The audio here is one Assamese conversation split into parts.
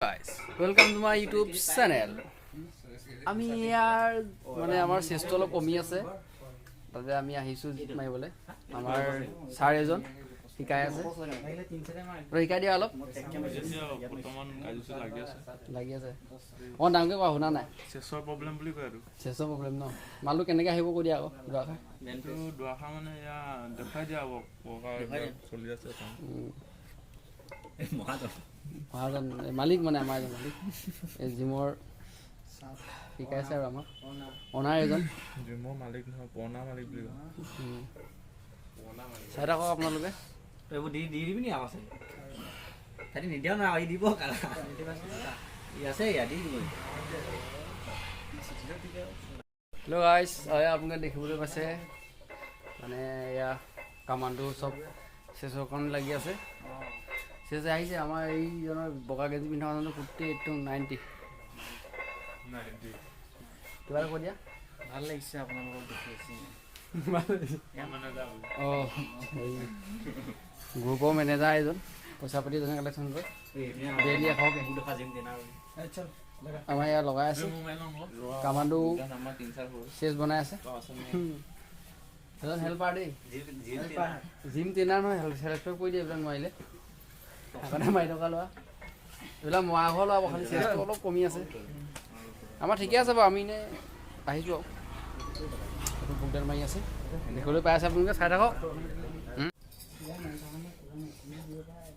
Guys, welcome to my YouTube channel. আমি ইয়াৰ মানে আমাৰ চেষ্টো অলপ কমি আছে তাতে আমি আহিছো জিত মাৰিবলে আমাৰ ছাৰ এজন শিকাই আছে শিকাই দিয়া অলপ বৰ্তমান কাজুছে লাগি আছে অ ডাঙকে কোৱা শুনা নাই চেছৰ প্ৰব্লেম বুলি কয় আৰু চেছৰ প্ৰব্লেম ন মালু কেনেকে আহিব কৈ দিয়া আকৌ দুৱাখা কিন্তু দুৱাখা মানে ইয়া দেখাই দিয়া হ'ব চলি আছে মহাজন মালিক মানে আমাৰ এজন মালিক এই জিমৰ শিকাইছে আৰু আমাক অনাৰ এজন জিমৰ মালিক নহয় পুৰণা মালিক বুলি কয় চাই থাকক আপোনালোকে এইবোৰ দি দিবি নি আছে তাতে নিদিয়া না আহি দিব কালা আছে ইয়া দি দিব হেল্ল' গাইজ আপোনালোকে দেখিবলৈ পাইছে মানে এয়া কামাণ্ডো চব চেচৰখন লাগি আছে চেচ আহিছে আমাৰ এইজনৰ বগা গেঞ্জি পিন্ধা মানুহটো 48 to 90 কিবা এটা কৈ দিয়া ভাল লাগিছে আপোনালোকক দেখি আছে অঁ গ্ৰুপৰ মেনেজাৰ এজন পইচা পাতি যেনে কালেকশ্যন কৰে ডেইলি এশকে আমাৰ ইয়াত লগাই আছে কামাণ্ডো চেচ বনাই আছে এজন হেল্পাৰ দেই জিম ট্ৰেইনাৰ নহয় হেল্প কৰি দিয়ে এইবিলাক নোৱাৰিলে আগতে মাৰি থকা লোৱা এইবিলাক মৰা ঘৰ লোৱা খালি চেচটো অলপ কমি আছে আমাৰ ঠিকে আছে বাৰু আমি এনেই আহিছোঁ আৰু এইটো বুকডাল মাৰি আছে দেখিবলৈ পাই আছে আপোনালোকে চাই থাকক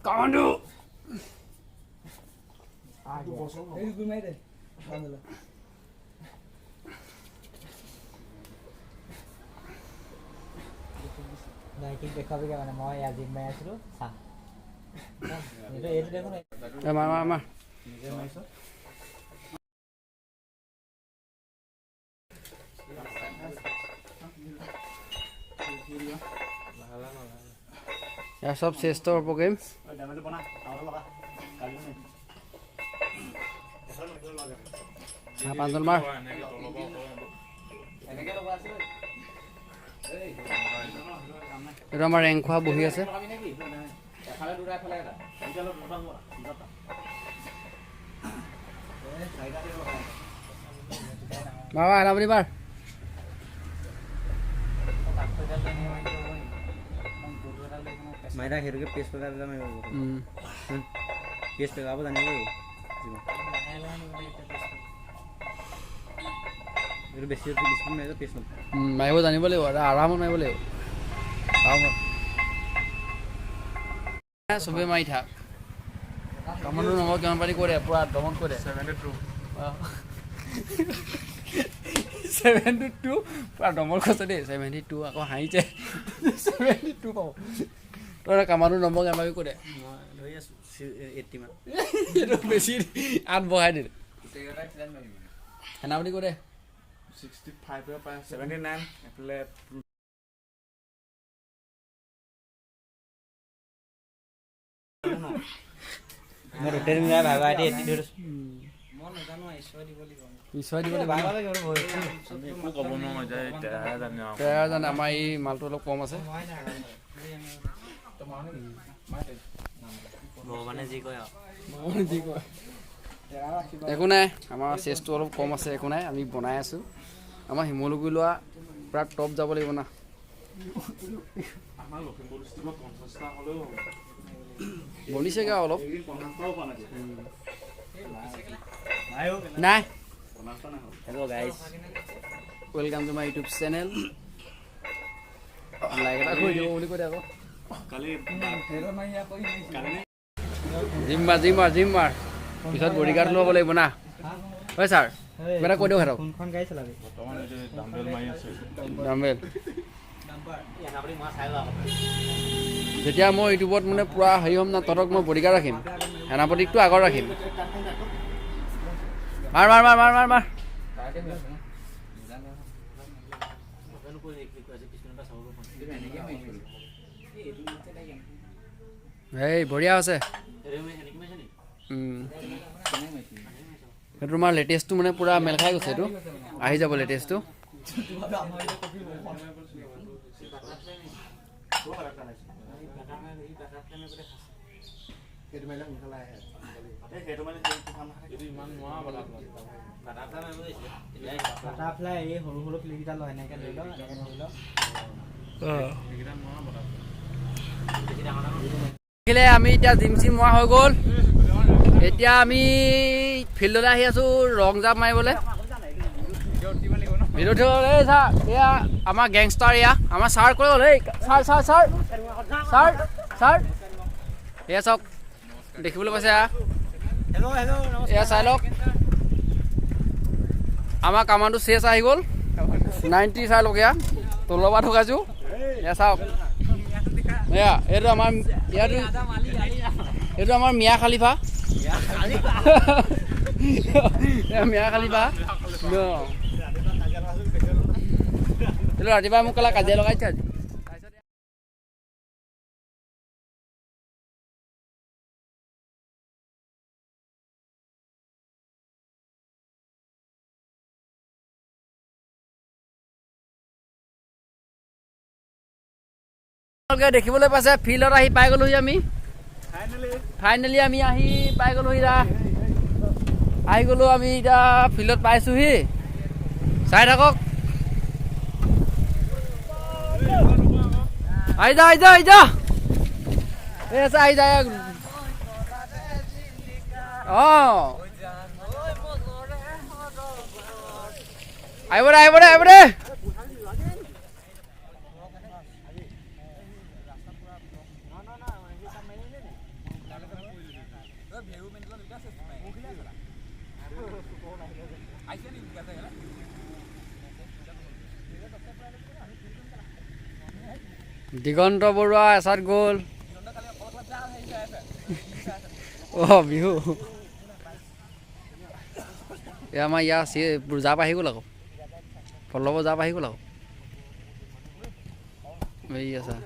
কামাণ্ডো দেখাবিগে মানে মই আজি মাৰি আছিলো চা এইটো দেখোন মাৰ নিজে মাৰিছো ইয়াৰ চব চেষ্টৰ প্ৰগ্ৰেম পাঁচজন মাৰ এইটো আমাৰ ৰেংক খোৱা বহি আছে বাবা আপুনি বাৰ মাইৰা হেৰুকে পেজ পেগাৰ দিলা মাৰিব পেজ পেগাব জানিব এইটো বেছি স্পিড মাৰিলে পেজ মাৰিব জানিব লাগিব আৰামত মাৰিব লাগিব চবেই মাৰি থাক কামাণ্ডো নম্বৰ কিমান পাতি কৰে পুৰা দমন কৰে 72 পুৰা দমন কৈছে দেই 72 আকৌ হাঁহিছে 72 পাব তই কামাণ্ডো নম্বৰ কিমান পাতি কৰে লৈ আছো 80 মান এইটো বেছি 8 বঢ়াই দিলে সেনাপতি কৰে 65 পায় 79 এফালে মই ৰোটেন নাই ভাবা দে 80 ধৰিছো মই নাজানো ঈশ্বৰ দিব লাগিব একো ক'ব নোৱাৰো যায় জানে আমাৰ এই মালটো অলপ কম আছে ভগৱানে যি কয় একো নাই আমাৰ চেষ্টো অলপ কম আছে একো নাই আমি বনাই আছোঁ আমাৰ শিমলুগুৰি লোৱা পূৰা টপ যাব লাগিব না আমাৰ লখিমপুৰ ডিষ্ট্ৰিক্টত 50টা হ'লেও বনিছেগৈ অলপ নাই hello' guys welcome to my YouTube channel like এটা কৰি দিব বুলি কৈ দে আকৌ জিম মাৰ পিছত বডিগাৰ্ড ল'ব লাগিব না হয় ছাৰ কিবা এটা কৈ দিয়ক সিহঁতক কোনখন গাড়ী চলাবি বৰ্তমান এইটো ডাম্বেল মাৰি আছে ডাম্বেল যেতিয়া মই ইউটিউবত মানে পূৰা হেৰি হ'ম না তহঁতক মই বডিগাৰ্ড ৰাখিম সেনাপতিকটো আগত ৰাখিম মাৰ মাৰ মাৰ মাৰ মাৰ মাৰ এই বঢ়িয়া আছে সেইটো তোমাৰ লেটেষ্টটো মানে পূৰা মেল খাই গৈছে এইটো আহি যাব লেটেষ্টটো ইমান নোৱাৰা বাটাৰফ্লাই বাটাৰফ্লাই এই সৰু সৰু ক্লিপকেইটা লয় এনেকৈ ধৰি লওক এনেকৈ ধৰি লওক সেইকেইটা নোৱাৰা বাটাৰফ্লাই দেখিলে আমি এতিয়া জিম চিম মৰা হৈ গ'ল এতিয়া আমি ফিল্ডলৈ আহি আছোঁ ৰং জাপ মাৰিবলৈ ভিডিঅ' উঠিব এই ছাৰ এয়া আমাৰ গেংষ্টাৰ এয়া আমাৰ ছাৰ কৈ গ'ল এই sir sir sir sir sir এয়া চাওক দেখিবলৈ পাইছে এয়া চাই লওক আমাৰ কামাণ্ডো চেচ আহি গ'ল 90 চাই লওক এয়া তলৰ পৰা ঢুকাইছোঁ এয়া চাওক এয়া এইটো আমাৰ এইটো আমাৰ মিয়া খালিফা মিয়া খালিফা এইটো ৰাতিপুৱা মোক ক'লা কাজিয়া লগাইছে আজি দেখিবলৈ পাইছে ফিল্ডত আহি পাই গ'লোহি আমি ফাইনেলি আমি আহি পাই গ'লোহি আহি গ'লো আমি এতিয়া ফিল্ডত পাইছোহি চাই থাকক আহি যা আহি যা আহি যা এই আছে আহি যায় অঁ আহিব দে আহিব দে আহিব দে দিগন্ত বৰুৱা এচাত গ'ল অঁ বিহু এই আমাৰ ইয়াৰ জাপ আহি গ'ল আকৌ পল্লৱৰ জাপ আহি গ'ল আকৌ এই আছা